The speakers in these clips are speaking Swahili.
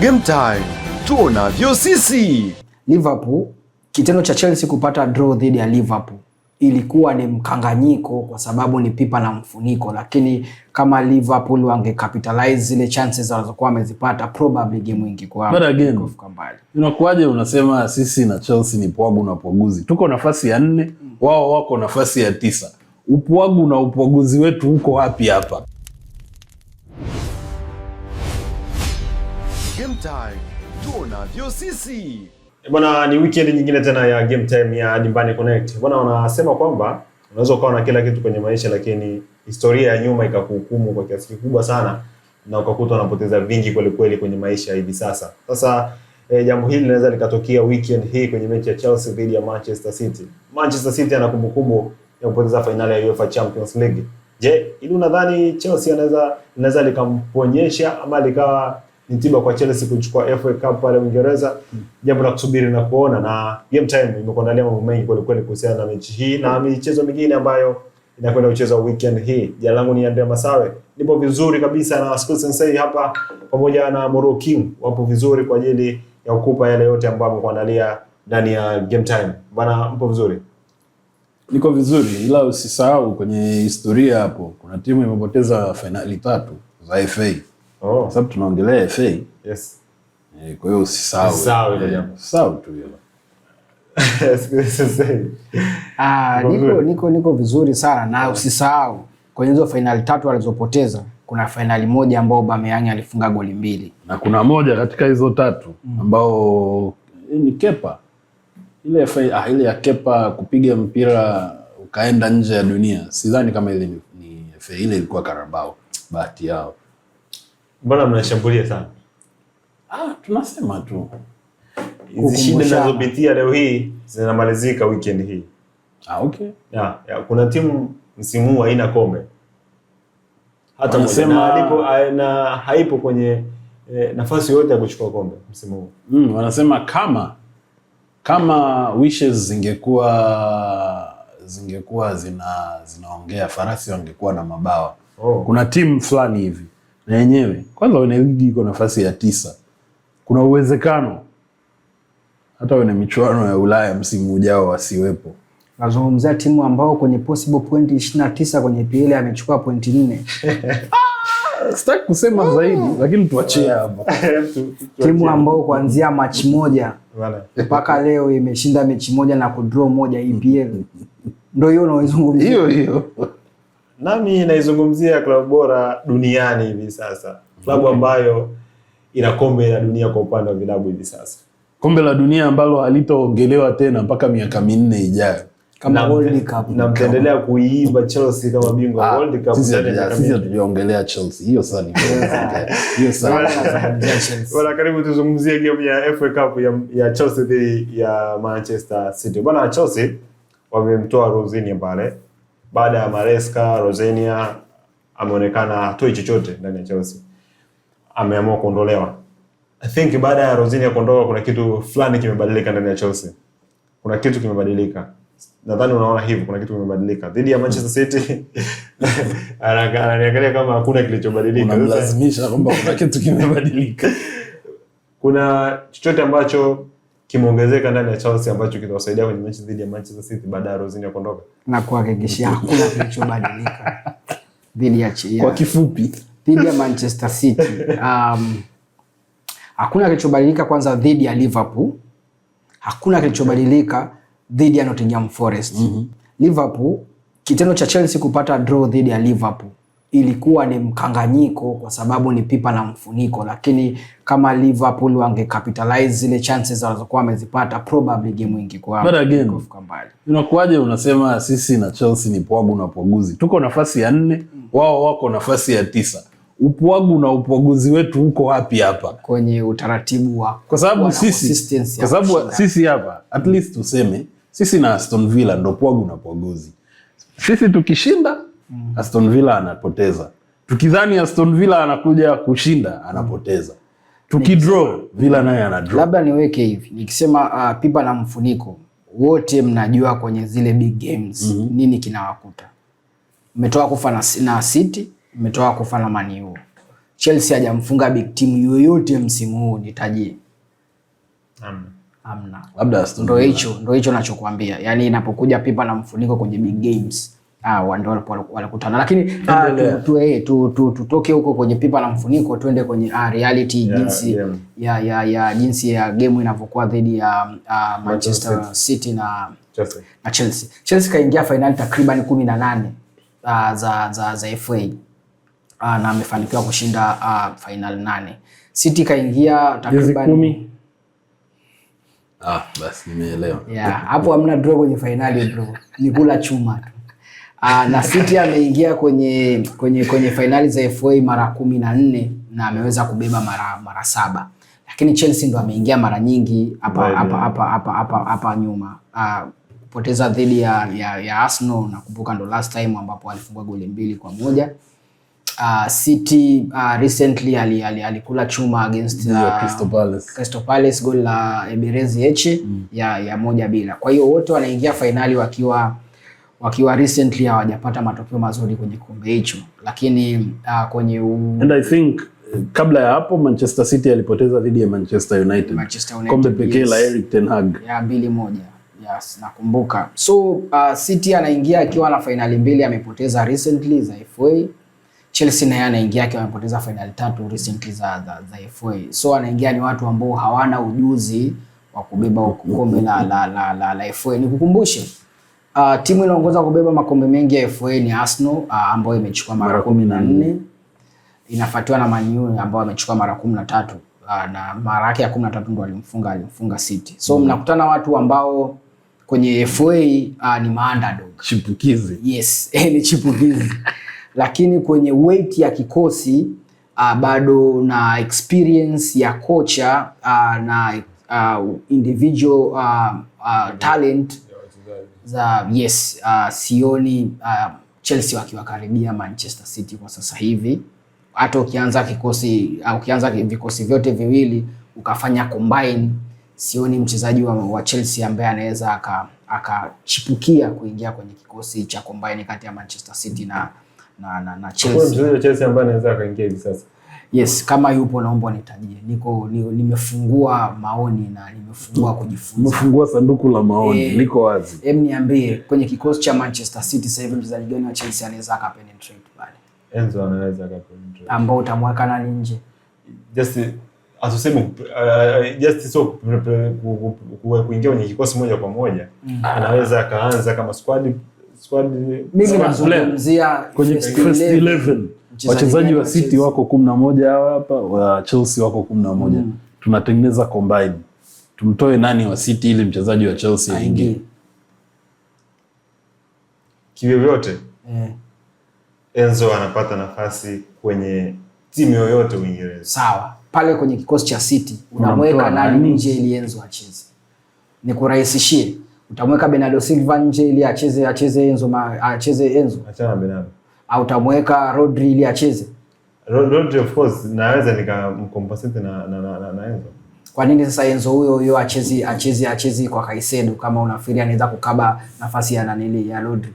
Game time, tuonavyo sisi. Liverpool, kitendo cha Chelsea kupata draw dhidi ya Liverpool ilikuwa ni mkanganyiko kwa sababu ni pipa na mfuniko, lakini kama Liverpool wangecapitalize zile chances walizokuwa wamezipata, probably game ingekuwa kufika mbali. Unakuaje unasema sisi na Chelsea ni pwagu na upwaguzi? Tuko nafasi ya 4, wao wako nafasi ya 9. Upwagu na upwaguzi wetu uko wapi hapa? Game time, tuonavyo sisi. Bwana, ni weekend nyingine tena ya Game Time ya Dimbani Connect. Bwana, wanasema kwamba unaweza ukawa na kila kitu kwenye maisha, lakini historia ya nyuma ikakuhukumu kwa kiasi kikubwa sana na ukakuta unapoteza vingi kweli kweli kwenye maisha hivi sasa. Sasa jambo hili linaweza likatokea weekend hii kwenye mechi ya Chelsea dhidi ya Manchester City. Manchester City ana kumbukumbu ya kupoteza finali ya UEFA Champions League. Je, ili unadhani Chelsea anaweza likamponyesha ama likawa ni tiba kwa Chelsea kuchukua FA Cup pale Uingereza? Jambo la kusubiri na kuona, na Game Time imekuandalia mambo mengi kweli kweli kuhusiana na mechi hii na michezo mingine ambayo inakwenda kuchezwa weekend hii. Jina langu ni Andrea Masawe. Nipo vizuri kabisa na School Sensei hapa pamoja na Moro King. Wapo vizuri kwa ajili ya kukupa yale yote ambayo amekuandalia ndani ya Game Time. Bwana, mpo vizuri? Niko vizuri, ila usisahau kwenye historia hapo kuna timu imepoteza finali 3 za FA. Oh, sababu tunaongelea FA. Yes. Kwa hiyo usisahau. Usisahau tu hilo. Niko vizuri sana na usisahau kwenye hizo finali 3 walizopoteza kuna finali moja ambao Aubameyang alifunga goli 2. Na kuna moja katika hizo 3 ambao ni Kepa. Ile FA, ile ya Kepa kupiga mpira ukaenda nje ya dunia. Sidhani kama ile ni FA, ile ilikuwa Carabao. Bahati yao. Mbona mnashambulia sana? Tunasema tu. Hizi shida zinazopitia leo hii zinamalizika weekend hii. Okay. Kuna timu msimu huu haina kombe. Hata moja na haipo kwenye nafasi yote ya kuchukua kombe msimu huu. Wanasema kama wishes zingekuwa zinaongea, farasi wangekuwa na mabawa. Kuna timu fulani hivi na yenyewe kwanza wana ligi iko nafasi ya 9. Kuna uwezekano hata wana michuano ya Ulaya msimu ujao wasiwepo. Nazungumzia timu ambao kwenye possible point 29 kwenye PL amechukua point 4. Sitaki kusema zaidi lakini tuachie hapo. Timu ambao kuanzia match moja mpaka leo imeshinda mechi moja na kudraw moja EPL. Ndio hiyo unaoizungumzia. Hiyo. Nami naizungumzia klabu bora duniani hivi sasa. Klabu ambayo ina kombe la dunia kwa upande wa vilabu hivi sasa. Kombe la dunia ambalo halitaongelewa tena mpaka miaka 4 ijayo. Kama World Cup. Na mtaendelea kuiiba Chelsea kama bingwa World Cup. Sisi hatujaongelea Chelsea. Hiyo sana. Hiyo sana. Bwana, karibu tuzungumzie game ya FA Cup ya Chelsea dhidi ya Manchester City. Bwana, Chelsea wamemtoa Rosinia pale. Baada ya Maresca, Rosinia ameonekana hatoi chochote ndani ya Chelsea. Ameamua kuondolewa. I think baada ya Rosinia kuondoka kuna kitu fulani kimebadilika ndani ya Chelsea. Kuna kitu kimebadilika. Nadhani unaona hivyo, kuna kitu kimebadilika. Dhidi ya Manchester City ananiangalia kama hakuna kilichobadilika. Unalazimisha kwamba kuna kitu kimebadilika. Kuna chochote ambacho kimeongezeka ndani ya Chelsea ambacho kitawasaidia kwenye mechi dhidi ya Manchester City baada ya Rosinia kuondoka? Na kuhakikishia hakuna kilichobadilika dhidi ya Chelsea. Kwa kifupi, dhidi ya Manchester City hakuna kilichobadilika. Kwanza dhidi ya Liverpool hakuna kilichobadilika, dhidi ya Nottingham Forest. Liverpool, kitendo cha Chelsea kupata draw dhidi ya Liverpool ilikuwa ni mkanganyiko kwa sababu ni pipa na mfuniko, lakini kama Liverpool wangecapitalize zile chances walizokuwa wamezipata, probably game ingekuwa kufika mbali. Unakuaje unasema sisi na Chelsea ni pwagu na upwaguzi? Tuko nafasi ya 4, wao wako nafasi ya 9. Upwagu na upwaguzi wetu uko wapi hapa? Kwenye utaratibu wa kwa sababu sisi hapa at least tuseme sisi na Aston Villa ndo pwagu na upwaguzi. Sisi tukishinda Aston Villa anapoteza. Tukidhani Aston Villa anakuja kushinda anapoteza. Tukidraw Villa naye anadraw. Labda niweke hivi, nikisema pipa na mfuniko, wote mnajua kwenye zile big games nini kinawakuta. Umetoka kufa na City, umetoka kufa na Man U. Chelsea hajamfunga big team yoyote msimu huu, nitajie. Hamna. Labda Aston Villa. Ndio hicho nachokuambia. Yaani inapokuja pipa na mfuniko kwenye big games, ndio walikutana. Lakini tutoke huko kwenye pipa na mfuniko tuende kwenye reality, jinsi ya game inavyokuwa dhidi ya Manchester City na Chelsea. Chelsea kaingia finali takriban 18 za FA. Na amefanikiwa kushinda final 8. City kaingia takriban 10. Basi nimeelewa. Hapo hamna draw kwenye finali bro. Ni kula chuma tu. Na City ameingia kwenye finali za FA mara 14 na ameweza kubeba mara 7. Lakini Chelsea ndo ameingia mara nyingi hapa nyuma. Kupoteza dhidi ya Arsenal, nakumbuka ndo last time ambapo alifungwa goli 2-1. City recently alikula chuma against Crystal Palace goli la Eberechi Eze ya 1-0. Kwa hiyo wote wanaingia finali wakiwa recently hawajapata matokeo mazuri kwenye kombe hicho. Lakini and I think kabla ya hapo Manchester City alipoteza dhidi ya Manchester United. Kombe pekee la Erik ten Hag ya 2-1. Yes, nakumbuka. So City anaingia akiwa na finali 2 amepoteza recently za FA. Chelsea naye anaingia akiwa amepoteza finali 3 recently za FA. So anaingia ni watu ambao hawana ujuzi wa kubeba kombe la FA. Nikukumbushe, timu inaongoza kubeba makombe mengi ya FA ni Arsenal ambayo imechukua mara 14. Inafuatiwa na Man U ambao amechukua mara 13 na mara yake ya 13 ndo alimfunga City. So mnakutana watu ambao kwenye FA ni underdog. Chipukizi. Yes, ni chipukizi. Lakini kwenye weight ya kikosi bado na experience ya kocha na individual talent sioni Chelsea wakiwakaribia Manchester City kwa sasa hivi. Hata ukianza vikosi vyote viwili ukafanya combine, sioni mchezaji wa Chelsea ambaye anaweza akachipukia kuingia kwenye kikosi cha combine kati ya Manchester City na Chelsea. Kwa mchezaji wa Chelsea ambaye anaweza akaingia hivi sasa. Yes, kama yupo naomba nitajie. Nimefungua maoni na nimefungua kujifunza. Nimefungua sanduku la maoni, liko wazi. Niambie kwenye kikosi cha Manchester City sasa hivi mchezaji gani wa Chelsea anaweza akapenetrate pale? Enzo anaweza akapenetrate. Ambao utamweka nani nje? Just kuingia kwenye kikosi moja kwa moja. Anaweza akaanza kama squad. Mimi nazungumzia kwenye first 11. Wachezaji wa City wako 11 hapa, wa Chelsea wako 11. Tunatengeneza combine. Tumtoe nani wa City ili mchezaji wa Chelsea aingie? Kivyovyote. Enzo anapata nafasi kwenye timu yoyote Uingereza. Sawa. Pale kwenye kikosi cha City unamweka nani nje ili Enzo acheze? Nikurahisishie. Utamweka Bernardo Silva nje ili acheze Enzo? Achana Bernardo. Au utamweka Rodri ili acheze? Rodri of course naweza nikamcompensate na Enzo. Kwa nini sasa Enzo huyo acheze kwa Caicedo kama unafikiria anaweza kukaba nafasi ya Rodri?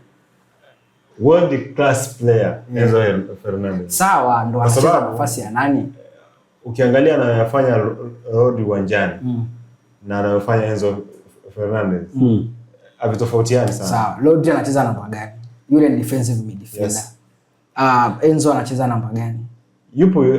World class player Enzo Fernandez. Sawa, ndo anacheza nafasi ya nani? Ukiangalia anayofanya Rodri uwanjani na anayofanya Enzo Fernandez havitofautiani sana. Sawa, Rodri anacheza namba gani? Yule ni defensive midfielder. Yes. Enzo anacheza namba gani?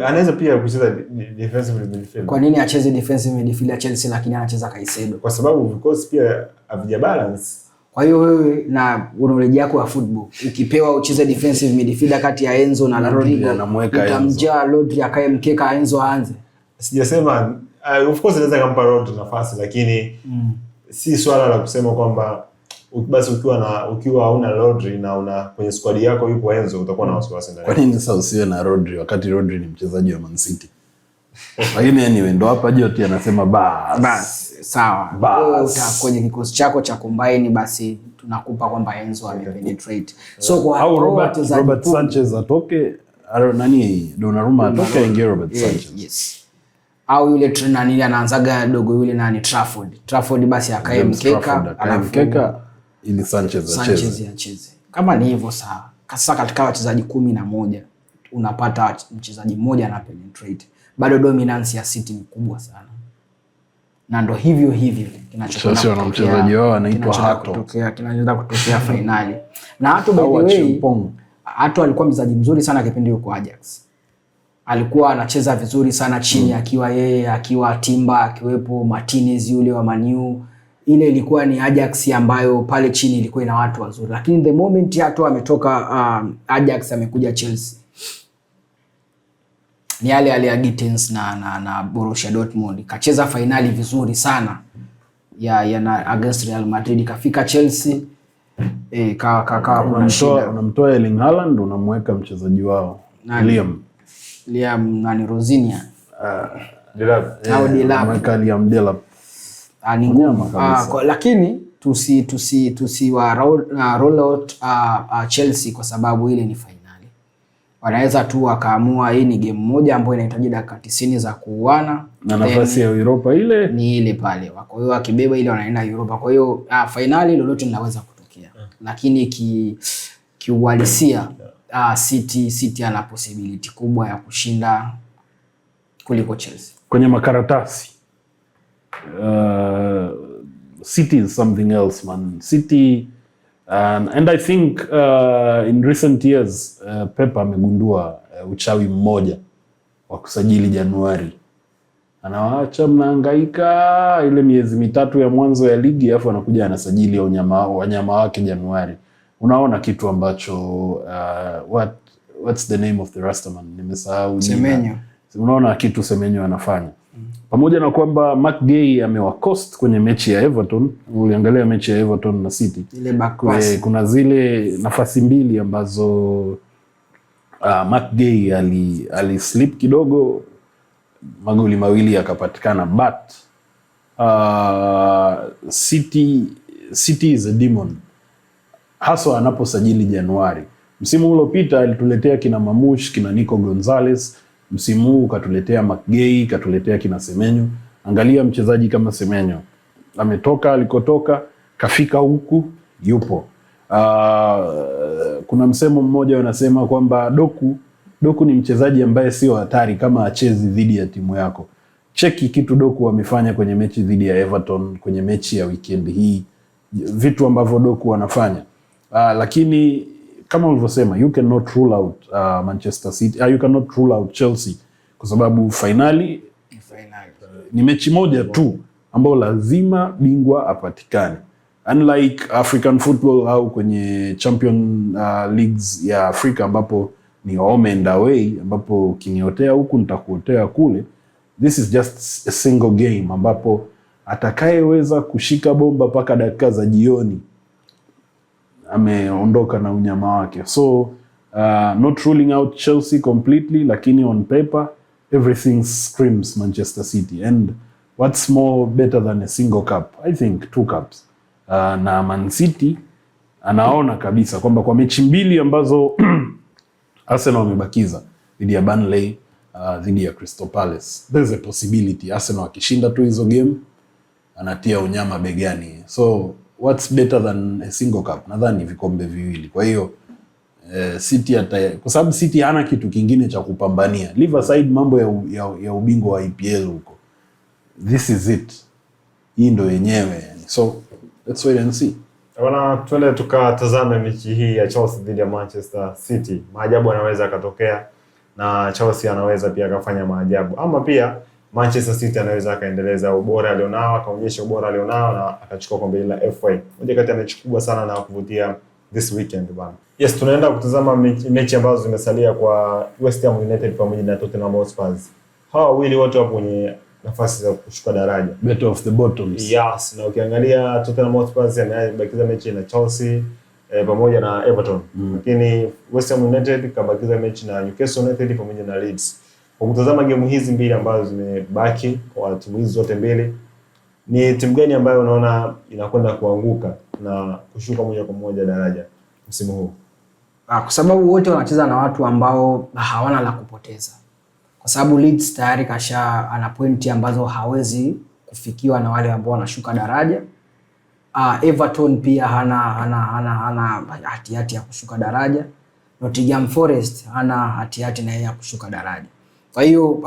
Anaweza pia kucheza defensive midfielder. Kwa nini acheze defensive midfielder Chelsea lakini anacheza Caicedo? Kwa sababu vikosi pia havija balance. Kwa hiyo wewe na knowledge yako ya football, ukipewa ucheze defensive midfielder kati ya Enzo na Rodrigo, utamjaa Rodri akae mkeka Enzo aanze? Sijasema of course anaweza kumpa Rodri nafasi, lakini si swala la kusema kwamba basi ukiwa hauna Rodri na una kwenye squad yako yupo Enzo utakuwa na wasiwasi ndani. Kwa nini sasa usiwe na Rodri wakati Rodri ni mchezaji wa Man City? Lakini anyway ndo hapa Joti anasema basi sawa. Kwenye kikosi chako cha combine basi tunakupa kwamba Enzo amepenetrate. So kwa Robert Sanchez atoke, Donnarumma atoke, aingie Robert Sanchez. Yes. Au yule nani anaanzaga dogo yule nani Trafford basi akae mkeka ili Sanchez acheze. Kama ni hivyo sawa. Sasa katika wachezaji 11 unapata mchezaji mmoja ana penetrate. Bado dominance ya City ni kubwa sana. Na ndo hivyo kinachokwenda na mchezaji wao anaitwa Hato. Kinaenda kutokea finali. Na Hato by the way, Hato alikuwa mchezaji mzuri sana kipindi yuko Ajax. Alikuwa anacheza vizuri sana chini akiwa yeye, akiwa Timber, akiwepo Martinez yule wa Man U. Ile ilikuwa ni Ajax ambayo pale chini ilikuwa ina watu wazuri. Lakini the moment Hato ametoka Ajax amekuja Chelsea, ni yale ya Gittins na Borussia Dortmund. Kacheza finali vizuri sana ya na against Real Madrid, kafika Chelsea unamtoa Erling Haaland unamweka mchezaji wao Liam Rosinia Liam Delap. Ni ngumu, lakini tusi roll out Chelsea kwa sababu ile ni finali. Wanaweza tu wakaamua hii ni game moja ambayo inahitaji dakika 90 za kuuana na nafasi ya Europa ile ni ile pale. Kwa hiyo akibeba ile wanaenda Europa. Kwa hiyo finali lolote linaweza kutokea. Lakini kiuhalisia City ana possibility kubwa ya kushinda kuliko Chelsea. Kwenye makaratasi City is something else, man. City and I think in recent years Pep amegundua uchawi mmoja wa kusajili Januari. Anawaacha mnahangaika ile miezi mitatu ya mwanzo ya ligi, alafu anakuja anasajili wanyama wake Januari. Unaona kitu ambacho what's the name of the Rastaman? Nimesahau. Semenyo. Unaona kitu Semenyo anafanya. Pamoja na kwamba McGay amewacost kwenye mechi ya Everton, uliangalia mechi ya Everton na City. Ile backpass. Kuna zile nafasi mbili ambazo McGay ali slip kidogo, magoli mawili yakapatikana, but City is a demon. Haswa anaposajili Januari. Msimu uliopita alituletea kina Mamush, kina Nico Gonzalez. Msimu huu katuletea McGay, katuletea kina Semenyo. Angalia mchezaji kama Semenyo. Ametoka alikotoka, kafika huku, yupo. Kuna msemo mmoja wanasema kwamba Doku ni mchezaji ambaye sio hatari kama achezi dhidi ya timu yako. Cheki kitu Doku amefanya kwenye mechi dhidi ya Everton, kwenye mechi ya weekend hii. Vitu ambavyo Doku wanafanya. Lakini kama ulivyosema, you cannot rule out Manchester City, you cannot rule out Chelsea kwa sababu finali ni mechi moja tu ambayo lazima bingwa apatikane. Unlike African football au kwenye champion leagues ya Afrika ambapo ni home and away, ambapo ukiniotea huku nitakuotea kule. This is just a single game ambapo atakayeweza kushika bomba paka dakika za jioni ameondoka na unyama wake. So not ruling out Chelsea completely, lakini on paper everything screams Manchester City. And what's more better than a single cup? I think 2 cups. Na Man City anaona kabisa kwamba kwa mechi mbili ambazo Arsenal wamebakiza dhidi ya Burnley, dhidi ya Crystal Palace, there's a possibility Arsenal akishinda tu hizo game anatia unyama begani. So what's better than a single cup? Nadhani vikombe viwili. Kwa hiyo City kwa sababu City hana kitu kingine cha kupambania. Leave aside mambo ya ubingwa wa EPL huko. This is it. Hii ndo yenyewe. So let's wait and see. Bwana, tuende tukatazame mechi hii ya Chelsea dhidi ya Manchester City. Maajabu yanaweza katokea na Chelsea anaweza pia akafanya maajabu. Ama pia Manchester City anaweza akaendeleza ubora alionao, akaonyesha ubora alionao na akachukua kombe la FA. Moja kati ya mechi kubwa sana na kuvutia this weekend bana. Yes, tunaenda kutazama mechi ambazo zimesalia kwa West Ham United pamoja na Tottenham Hotspur. Hawa wawili wote wapo kwenye nafasi za kushuka daraja. Better of the bottoms. Yes, na ukiangalia Tottenham Hotspur amebakiza mechi na Chelsea pamoja na Everton. Lakini West Ham United kabakiza mechi na Newcastle United pamoja na Leeds. Kwa kutazama game hizi mbili ambazo zimebaki kwa timu hizi zote mbili, ni timu gani ambayo unaona inakwenda kuanguka na kushuka moja kwa moja daraja msimu huu? Kwa sababu wote wanacheza na watu ambao hawana la kupoteza. Kwa sababu Leeds tayari ana pointi ambazo hawezi kufikiwa na wale ambao wanashuka daraja. Everton pia hana hati ya kushuka daraja. Nottingham Forest hana hatihati na yeye kushuka daraja. Kwa hiyo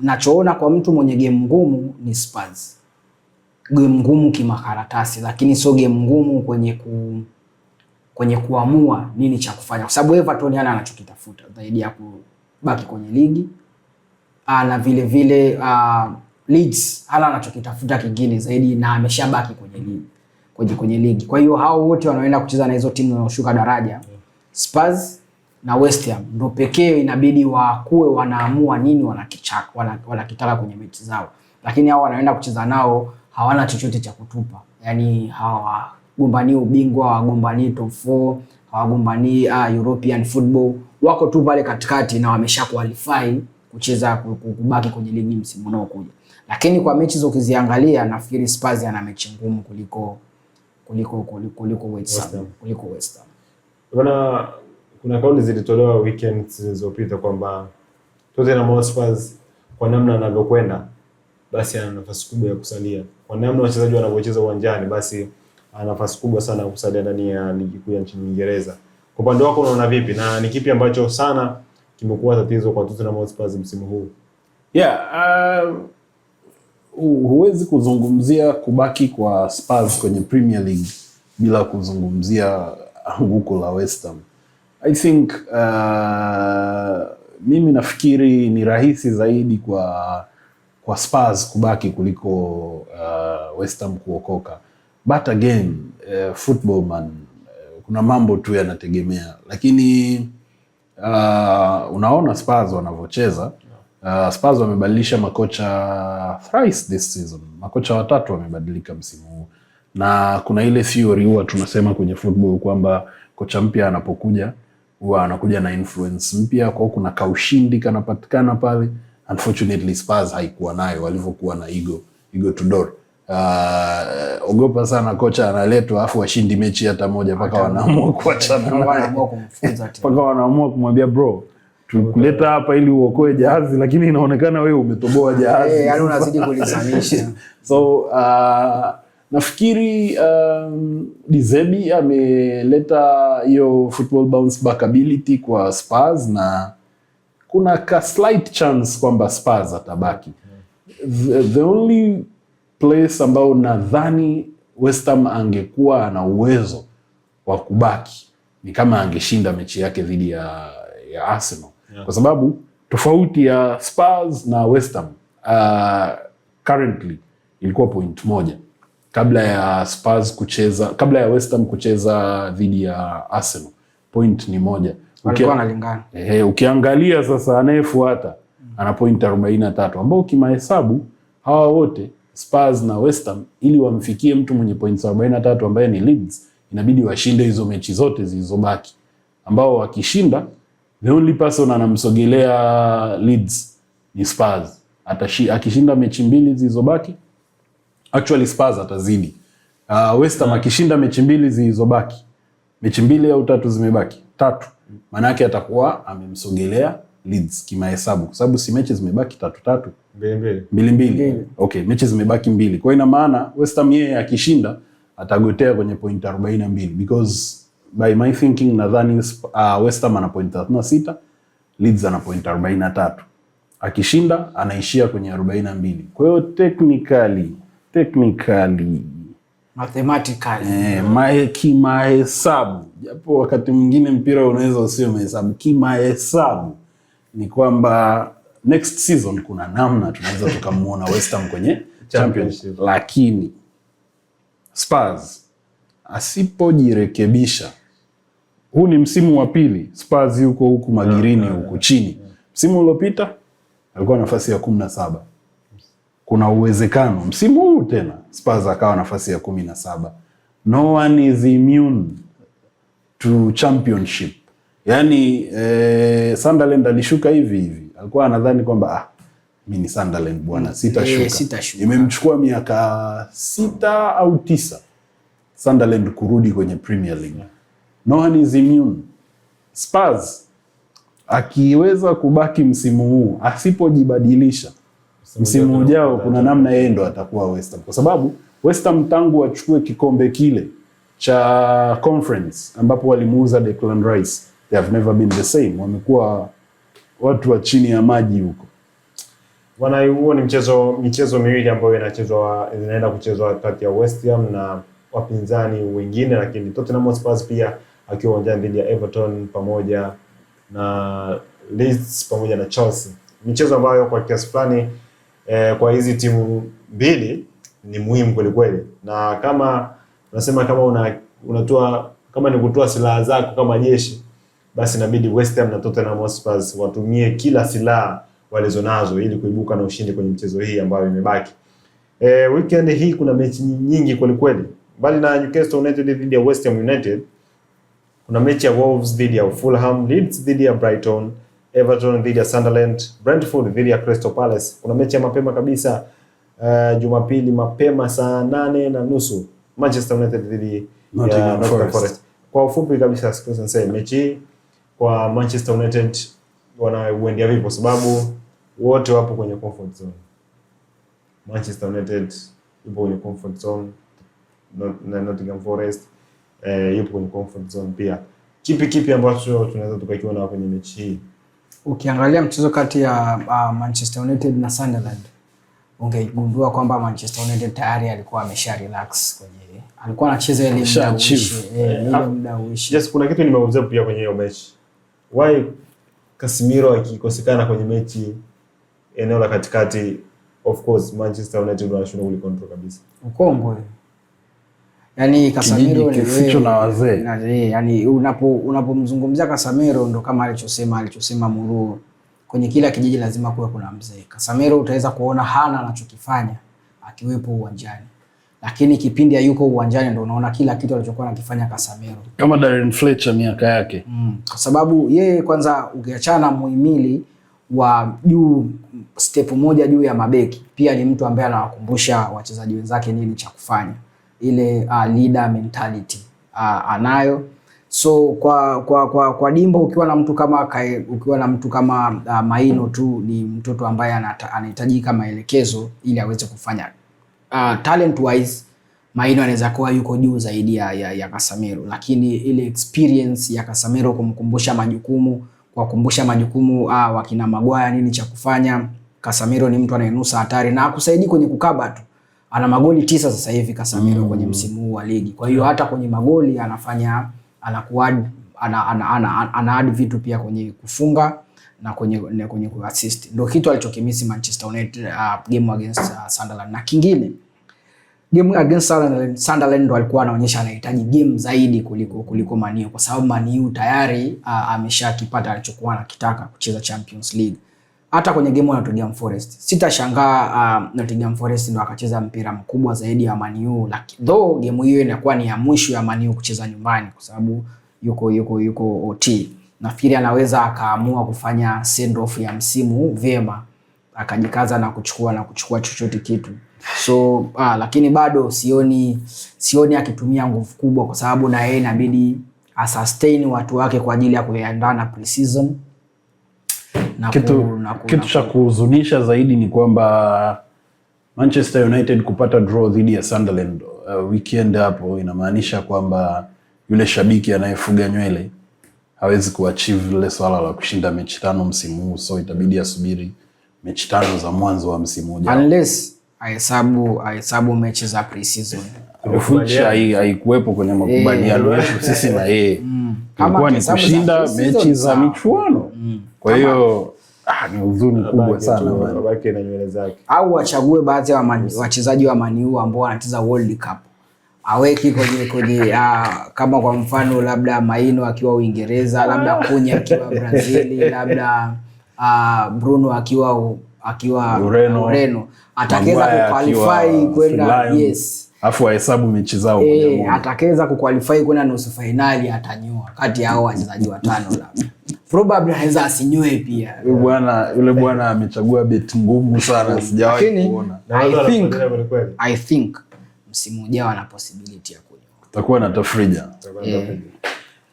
nachoona kwa mtu mwenye game ngumu ni Spurs. Game ngumu kimakaratasi, lakini sio game ngumu kwenye kuamua nini cha kufanya, kwa sababu Everton hana anachokitafuta zaidi ya kubaki kwenye ligi, na vile vile Leeds hana anachokitafuta kingine zaidi, na ameshabaki kwenye ligi. Kwa hiyo hao wote wanaoenda kucheza na hizo timu zinazoshuka daraja, Spurs na West Ham, ndio pekee inabidi wakuwe wanaamua nini wanakitaka kwenye mechi zao, lakini hao wanaenda kucheza nao hawana chochote cha kutupa. Yani hawagombanii ubingwa, hawagombanii top 4, hawagombanii European football, wako tu pale katikati na wamesha qualify kucheza kubaki kwenye ligi msimu unaokuja. Lakini kwa mechi hizo ukiziangalia, nafikiri Spurs ana mechi ngumu kuliko West Ham. Bwana, kuna kauli zilitolewa weekend zilizopita kwamba Tottenham Hotspur kwa namna anavyokwenda basi ana nafasi kubwa ya kusalia. Kwa namna wachezaji wanavyocheza uwanjani, basi ana nafasi kubwa sana ya kusalia ndani ya ligi kuu ya nchini Uingereza. Kwa upande wako unaona vipi, na ni kipi ambacho sana kimekuwa tatizo kwa Tottenham Hotspur msimu huu? Huwezi kuzungumzia kubaki kwa Spurs kwenye Premier League bila kuzungumzia anguko la West Ham. I think mimi nafikiri ni rahisi zaidi kwa Spurs kubaki kuliko West Ham kuokoka. But again, football man, kuna mambo tu yanategemea. Lakini unaona Spurs wanavyocheza. Spurs wamebadilisha makocha thrice this season. Makocha 3 wamebadilika msimu huu. Na kuna ile theory huwa tunasema kwenye football kwamba kocha mpya anapokuja huwa anakuja na influence mpya, kwa kuna kaushindi kanapatikana pale. Unfortunately Spurs haikuwa nayo walivyokuwa na Igor Tudor. Ogopa sana kocha analetwa afu washindi mechi hata moja mpaka wanaamua kuachana naye. Mpaka wanaamua kumwambia bro, tukuleta hapa ili uokoe jahazi, lakini inaonekana wewe umetoboa jahazi. Yani unazidi kulisanisha. So nafikiri Dizebi ameleta hiyo football bounce back ability kwa Spurs, na kuna ka slight chance kwamba Spurs atabaki. The only place ambao nadhani West Ham angekuwa ana uwezo wa kubaki ni kama angeshinda mechi yake dhidi ya Arsenal. Kwa sababu tofauti ya Spurs na West Ham currently ilikuwa point 1 kabla ya West Ham kucheza dhidi ya Arsenal. Point ni 1. Walikuwa wanalingana. Ukiangalia sasa anayefuata ana point 43, ambao kimahesabu hawa wote Spurs na West Ham ili wamfikie mtu mwenye points 43 ambaye ni Leeds, inabidi washinde hizo mechi zote zilizobaki, ambao wakishinda the only person anamsogelea Leeds ni Spurs. Akishinda mechi 2 zilizobaki, actually Spurs atazidi. West Ham akishinda mechi 2 zilizobaki, mechi 2 au 3 zimebaki, 3, maana yake atakuwa amemsogelea Leeds kimahesabu, kwa sababu si mechi zimebaki 3, 2. Okay, mechi zimebaki 2. Kwa ina maana West Ham yeye akishinda atagotea kwenye point 42, because by my thinking nadhani West Ham ana point 36, Leeds ana point 43. Akishinda anaishia kwenye 42. Kwa hiyo technically mathematically kimahesabu, japo wakati mwingine mpira unaweza usio mahesabu, kimahesabu ni kwamba next season kuna namna tunaweza tukamuona West Ham kwenye championship. Lakini Spurs asipojirekebisha, huu ni msimu wa pili Spurs yuko huku magirini huku chini. Msimu uliopita alikuwa nafasi ya 17. Kuna uwezekano msimu huu tena Spurs akawa nafasi ya 17. No one is immune to championship. Yani Sunderland alishuka hivi. Alikuwa anadhani kwamba mimi ni Sunderland bwana, sitashuka. Imemchukua miaka 6 au 9 Sunderland kurudi kwenye Premier League. No one is immune. Spurs akiweza kubaki msimu huu, asipojibadilisha, msimu ujao kuna namna yeye ndo atakuwa West Ham. Kwa sababu West Ham tangu wachukue kikombe kile cha conference ambapo walimuuza Declan Rice, they have never been the same. Wamekuwa watu wa chini ya maji huko. Bwana, huo ni michezo miwili ambayo inaenda kuchezwa kati ya West Ham na wapinzani wengine, lakini Tottenham Hotspur pia akiwa uwanjani dhidi ya Everton pamoja na Leeds pamoja na Chelsea. Michezo ambayo kwa kiasi fulani kwa hizi timu mbili ni muhimu kweli kweli. Na kama unasema kama unatoa kama ni kutoa silaha zako kama jeshi, basi inabidi West Ham na Tottenham Hotspur watumie kila silaha walizonazo ili kuibuka na ushindi kwenye mchezo hii ambayo imebaki. Weekend hii kuna mechi nyingi kweli kweli. Bali na Newcastle United dhidi ya West Ham United, kuna mechi ya Wolves dhidi ya Fulham, Leeds dhidi ya Brighton, Everton dhidi ya Sunderland, Brentford dhidi ya Crystal Palace. Kuna mechi ya mapema kabisa Jumapili mapema saa 8:30, Manchester United dhidi ya Nottingham Forest. Kwa ufupi kabisa sasa mechi kwa Manchester United wanauendea vipi, kwa sababu wote wapo kwenye comfort zone. Manchester United yupo kwenye comfort zone, Nottingham Forest yupo kwenye comfort zone pia. Kipi ambacho tunaweza tukakiona kwenye mechi hii? Ukiangalia mchezo kati ya Manchester United na Sunderland, ungegundua kwamba Manchester United tayari alikuwa amesha relax alikuwa anacheza ile muda uishi. Yes, kuna kitu nimeobserve pia kwenye hiyo mechi. Why Casemiro akikosekana kwenye mechi eneo la katikati, of course Manchester United wanashinda kule control kabisa. Ukongwe. Yaani Casemiro ni kificho na wazee. Yaani unapomzungumzia Casemiro ndo kama alichosema Muru, kwenye kila kijiji lazima kuwe kuna mzee. Casemiro utaweza kuona hana anachokifanya akiwepo uwanjani, lakini kipindi hayuko uwanjani ndo unaona kila kitu alichokuwa anakifanya Casemiro. Kama Darren Fletcher miaka yake. Kwa sababu yeye kwanza ukiachana muhimili wa juu, step moja juu ya mabeki, pia ni mtu ambaye anawakumbusha wachezaji wenzake nini cha kufanya. Ile leader mentality anayo. So kwa Dimbo ukiwa na mtu kama Maino tu, ni mtoto ambaye anahitajika maelekezo ili aweze kufanya. Talent wise Maino anaweza kuwa yuko juu zaidi ya Casemiro, lakini ile experience ya Casemiro kumkumbusha majukumu, wakina Maguire nini cha kufanya. Casemiro ni mtu anayenusa hatari na akusaidii kwenye kukaba tu. Ana magoli 9 sasa hivi Casemiro kwenye msimu huu wa ligi. Kwa hiyo hata kwenye magoli ana add vitu pia kwenye kufunga na kwenye kuassist. Ndio kitu alichokimisi Manchester United game against Sunderland. Na kingine, game against Sunderland ndo alikuwa anaonyesha anahitaji game zaidi kuliko Man U, kwa sababu Man U tayari ameshakipata alichokuwa anakitaka, kucheza Champions League. Hata kwenye game ya Nottingham Forest sitashangaa Nottingham Forest ndo akacheza mpira mkubwa zaidi ya Man U, lakini though game hiyo inakuwa ni ya mwisho ya Man U kucheza nyumbani kwa sababu yuko OT. Nafikiri anaweza akaamua kufanya send off ya msimu vyema, akajikaza na kuchukua chochote kitu. So lakini bado sioni akitumia nguvu kubwa, kwa sababu na yeye inabidi sustain watu wake kwa ajili ya kuandaa na pre-season. Kitu cha kuhuzunisha zaidi ni kwamba Manchester United kupata draw dhidi ya Sunderland weekend hapo, inamaanisha kwamba yule shabiki anayefuga nywele hawezi kuachieve ile swala la kushinda mechi 5 msimu huu, so itabidi asubiri mechi 5 za mwanzo wa msimu ujao, unless ahesabu mechi za pre-season, which haikuwepo kwenye makubaliano yetu sisi na yeye. Kama ni kushinda mechi za michuano. Kwa hiyo ni huzuni kubwa sana babake na nywele zake. Au wachague baadhi ya wachezaji wa Man U ambao wanacheza World Cup, aweki kwenye kama kwa mfano labda Maino akiwa Uingereza, labda Kunya akiwa Brazil, labda Bruno akiwa Ureno, atakaweza kuqualify kwenda afu ahesabu mechi zao moja moja. Atakaweza kuqualify kwenda nusu finali, atanyoa kati ya hao wachezaji watano labda. Probably anaweza asinyoe pia. Yule bwana amechagua bet ngumu sana, sijawahi kuona. I think msimu ujao ana possibility ya kunyoa. Tutakuwa na tafrija.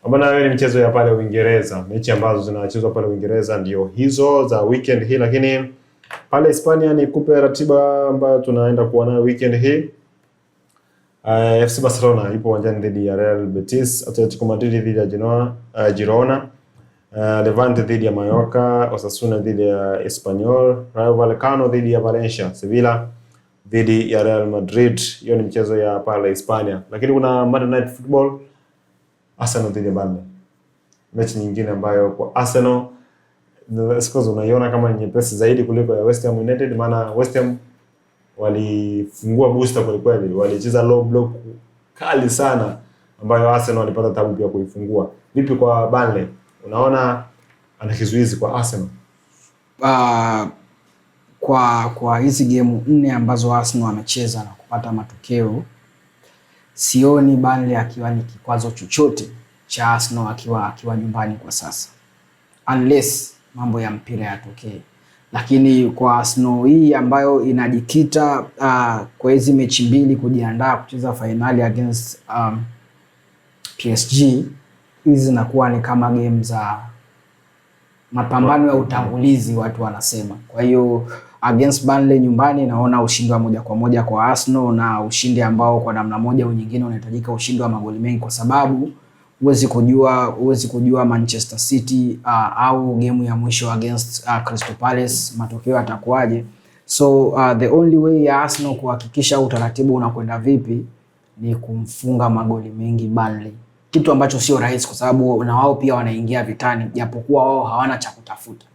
Bwana, wewe ni mchezo ya pale Uingereza. Mechi ambazo zinachezwa pale Uingereza ndio hizo za weekend hii, lakini pale Hispania nikupe ratiba ambayo tunaenda kuwa nayo weekend hii. FC Barcelona ipo uwanjani dhidi ya Real Betis, Atletico Madrid dhidi ya Girona, Levante dhidi ya Mallorca, Osasuna dhidi ya Espanyol, Rayo Vallecano dhidi ya Valencia, Sevilla dhidi ya Real Madrid. Hiyo ni mchezo ya pale Hispania. Lakini kuna Monday Night Football, Arsenal dhidi ya Burnley. Mechi nyingine ambayo kwa Arsenal sikozo unaiona kama nyepesi zaidi kuliko ya West Ham United, maana West Ham walifungua booster kwa kweli, walicheza low block kali sana ambayo Arsenal walipata tabu pia kuifungua. Vipi kwa Burnley? Unaona ana kizuizi kwa Arsenal? Kwa hizi game 4 ambazo Arsenal wamecheza na kupata matokeo, sioni Burnley akiwa ni kikwazo chochote cha Arsenal akiwa nyumbani kwa sasa, unless mambo ya mpira yatokee. Lakini kwa Arsenal hii ambayo inajikita kwa hizi mechi 2 kujiandaa kucheza finali against PSG, hizi zinakuwa ni kama game za mapambano ya utangulizi watu wanasema. Kwa hiyo against Burnley nyumbani naona ushindi wa moja kwa moja kwa Arsenal, na ushindi ambao kwa namna moja au nyingine unahitajika ushindi wa magoli mengi, kwa sababu huwezi kujua Manchester City au game ya mwisho against Crystal Palace matokeo yatakuwaje. So the only way ya Arsenal kuhakikisha utaratibu unakwenda vipi ni kumfunga magoli mengi Burnley, kitu ambacho sio rahisi kwa sababu na wao pia wanaingia vitani, japokuwa wao hawana cha kutafuta.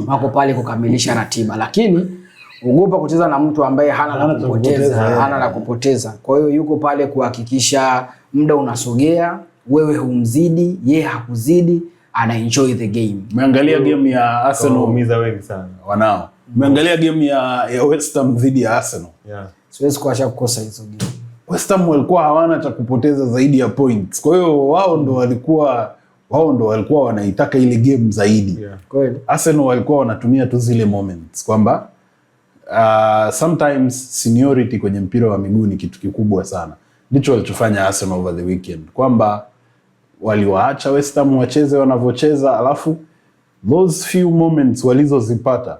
Wako pale kukamilisha ratiba, lakini ugopa kucheza na mtu ambaye hana la kupoteza. Kwa hiyo yuko pale kuhakikisha muda unasogea, wewe humzidi, yeye hakuzidi, ana enjoy the game. Umeangalia game ya Arsenal umiza wengi sana. Wanao. Umeangalia game ya West Ham dhidi ya Arsenal. Siwezi kuacha kukosa hizo game. West Ham walikuwa hawana cha kupoteza zaidi ya points. Kwa hiyo wao ndo walikuwa wanaitaka ile game zaidi. Kweli. Arsenal walikuwa wanatumia tu zile moments kwamba sometimes seniority kwenye mpira wa miguu ni kitu kikubwa sana. Ndicho walichofanya Arsenal over the weekend, kwamba waliwaacha West Ham wacheze wanavyocheza, alafu those few moments walizozipata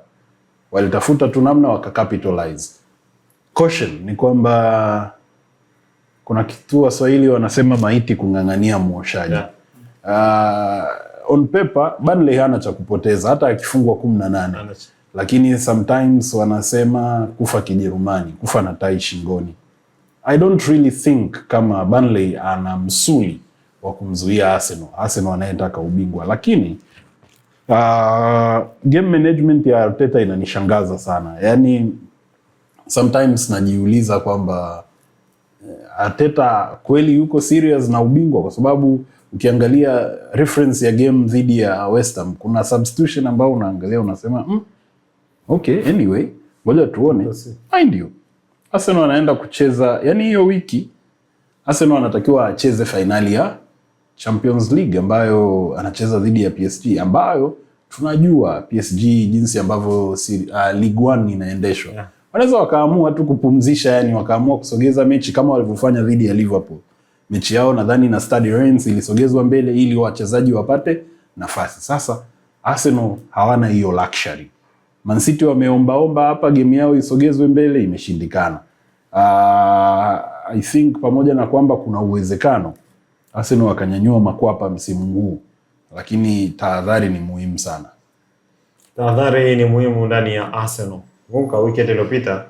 walitafuta tu namna wakacapitalize. Caution ni kwamba kuna kitu Waswahili wanasema maiti kung'ang'ania mwoshaji. On paper Burnley hana cha kupoteza hata akifungwa 18. Lakini sometimes wanasema kufa Kijerumani, kufa na tai shingoni. I don't really think kama Burnley ana msuli wa kumzuia Arsenal. Arsenal anayetaka ubingwa. Lakini game management ya Arteta inanishangaza sana. Yaani sometimes najiuliza kwamba Arteta kweli yuko serious na ubingwa, kwa sababu ukiangalia reference ya game dhidi ya West Ham kuna substitution ambao unaangalia unasema okay, anyway, ngoja tuone. Mind you, Arsenal anaenda kucheza, yani hiyo wiki Arsenal anatakiwa acheze finali ya Champions League ambayo anacheza dhidi ya PSG, ambayo tunajua PSG jinsi ambavyo Ligue 1 inaendeshwa. Wanaweza wakaamua tu kupumzisha, yani wakaamua kusogeza mechi kama walivyofanya dhidi ya Liverpool. Mechi yao nadhani na Stade Reims ilisogezwa mbele ili wachezaji wapate nafasi. Sasa Arsenal hawana hiyo luxury. Man City wameomba hapa game yao isogezwe mbele, imeshindikana. I think pamoja na kwamba kuna uwezekano Arsenal wakanyanyua makwapa msimu huu, lakini tahadhari ni muhimu sana. Tahadhari ni muhimu ndani ya Arsenal. Kumbuka weekend iliyopita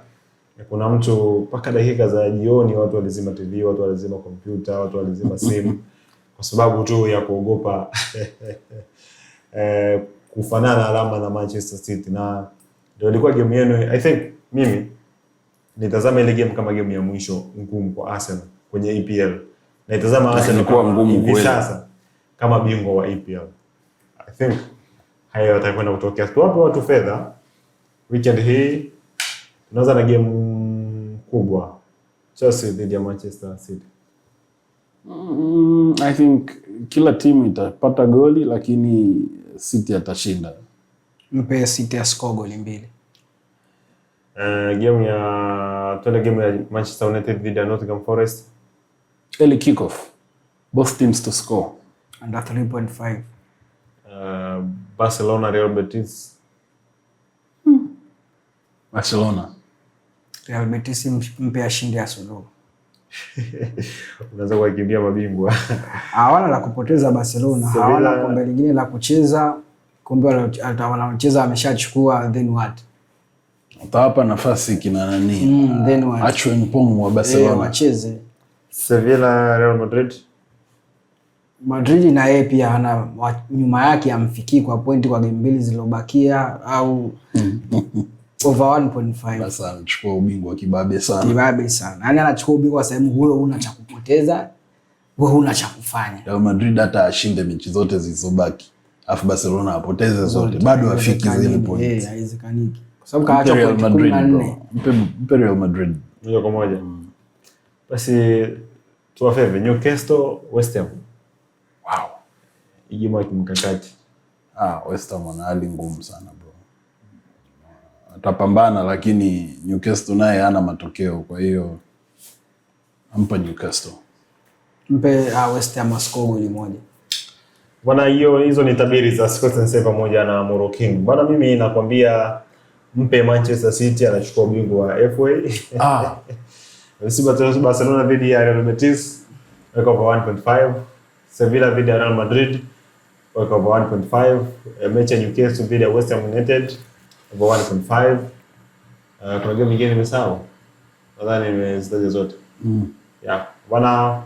kuna mtu mpaka dakika za jioni watu walizima TV, watu walizima kompyuta, watu walizima simu kwa sababu tu ya kuogopa kufanana alama na Manchester City, na ndio ilikuwa game yenu. I think mimi nitazama ile game kama game ya mwisho ngumu kwa Arsenal kwenye EPL. Na itazama Arsenal kwa ngumu kweli sasa kama bingwa wa EPL. I think hayo yatakwenda kutokea. Tuwape watu fedha weekend hii. Tunaanza na game kubwa, Chelsea dhidi ya Manchester City. I think kila timu itapata goli, lakini City atashinda. Mpe City score goli 2. Game ya Manchester United dhidi ya Nottingham Forest. Early kick-off. Both teams to score. Under 3.5. Barcelona Real Betis. Barcelona. Real Betis mpe ashinde ya suluhu. Unaweza kuwakimbia mabingwa. Hawana la kupoteza Barcelona, hawana kombe lingine la kucheza. Kombe wanacheza wameshachukua, then what? Utawapa nafasi kina nani? Then what? Achumpong wa Barcelona wacheze. Sevilla, Real Madrid. Madrid na yeye pia ana nyuma yake amfikii kwa pointi kwa game mbili zilizobakia au over 1.5. Sasa anachukua ubingwa wa kibabe sana. Kibabe sana. Yaani anachukua ubingwa sehemu wewe huna cha kupoteza, wewe huna cha kufanya. Real Madrid hata ashinde mechi zote zilizobaki, afu Barcelona apoteze zote, bado afiki zile points. Haiwezekaniki. Kwa sababu kaacha pointi 14. Mpe Real Madrid moja kwa moja. Basi tuwafeve Newcastle, West Ham. Wow. Igimo kimkakati. West Ham wana hali ngumu sana bro. Atapambana lakini Newcastle naye hana matokeo, kwa hiyo ampa Newcastle. Mpe West Ham score goli moja. Bwana, hizo ni tabiri za Scotland pamoja na Moro King. Bwana, mimi nakwambia mpe Manchester City anachukua ubingwa wa FA. Barcelona dhidi ya Real Betis weka over 1.5. Sevilla dhidi ya Real Madrid weka over 1.5. Mechi ya Newcastle dhidi ya West Ham United over 1.5. Kuna game nyingine nimesahau. Nadhani nimezitaja zote. Yeah. Bwana,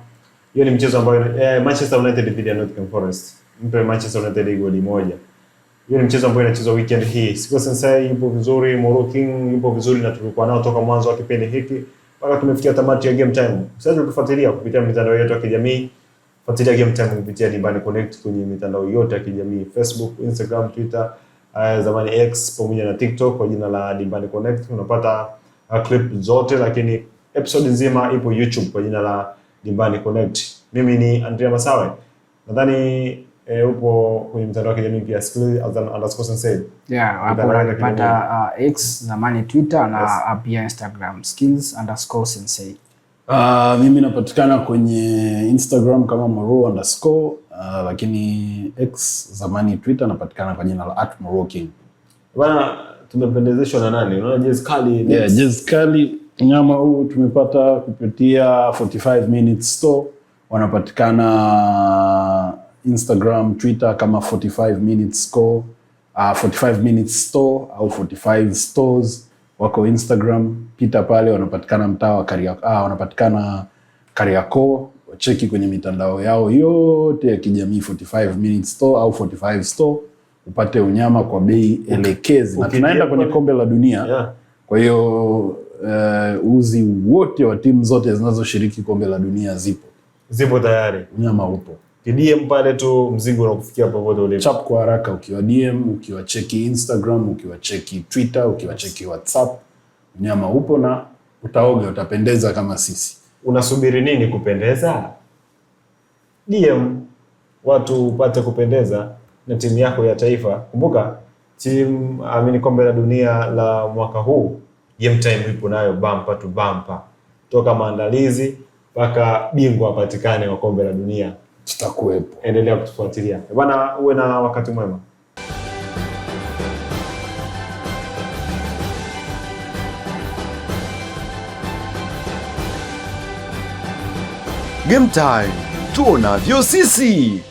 hiyo ni mchezo ambao Manchester United dhidi ya Nottingham Forest. Mpe Manchester United goli moja. Hiyo ni mchezo ambao inachezwa weekend hii. Siko Sensei yupo vizuri, Moro King yupo vizuri na tulikuwa nao toka mwanzo wa kipindi hiki mpaka tumefikia tamati ya Game Time. Sasa tufuatilia kupitia mitandao yetu ya kijamii. Fuatilia Game Time kupitia Dimbani Connect kwenye mitandao yote ya kijamii, Facebook, Instagram, Twitter, zamani X pamoja na TikTok kwa jina la Dimbani Connect. Unapata clip zote, lakini episode nzima ipo YouTube kwa jina la Dimbani Connect. Mimi ni Andrea Masawe. Nadhani upo kwenye mitandao ya kijamii pia @skills_sensei. Yeah, hapo unapata X zamani Twitter na pia Instagram skills_sensei. Mimi napatikana kwenye Instagram kama Moro_, lakini X zamani Twitter napatikana kwa jina la @MoroKing. Bwana, tumependezeshwa na nani? Unaona Jez Kali? Yeah, Jez Kali nyama huu tumepata kupitia 45 Minutes Store. Wanapatikana Instagram, Twitter kama 45 Minutes Store, 45 Minutes Store au 45 Stores. Wako Instagram, pita pale, wanapatikana mtaa wa wanapatikana Kariakoo. Cheki kwenye mitandao yao yote ya kijamii 45 Minutes Store au 45 Store, upate unyama kwa bei elekezi. Na tunaenda kwenye kombe la dunia. Yeah. Kwa hiyo uzi wote wa timu zote zinazoshiriki kombe la dunia zipo tayari. Unyama upo. DM pale tu mzigo unakufikia popote ulipo. Chap kwa haraka, ukiwa DM, ukiwa cheki Instagram, ukiwa cheki Twitter, ukiwa cheki WhatsApp, unyama upo na utaoga, utapendeza kama sisi. Unasubiri nini kupendeza? DM watu upate kupendeza na timu yako ya taifa. Kumbuka timu kombe la dunia la mwaka huu Game Time ipo nayo bumper to bumper. Toka maandalizi mpaka bingwa apatikane wa kombe la dunia. Tutakuwepo. Endelea kutufuatilia. Bwana, uwe na wakati mwema. Game Time, tuonavyo sisi.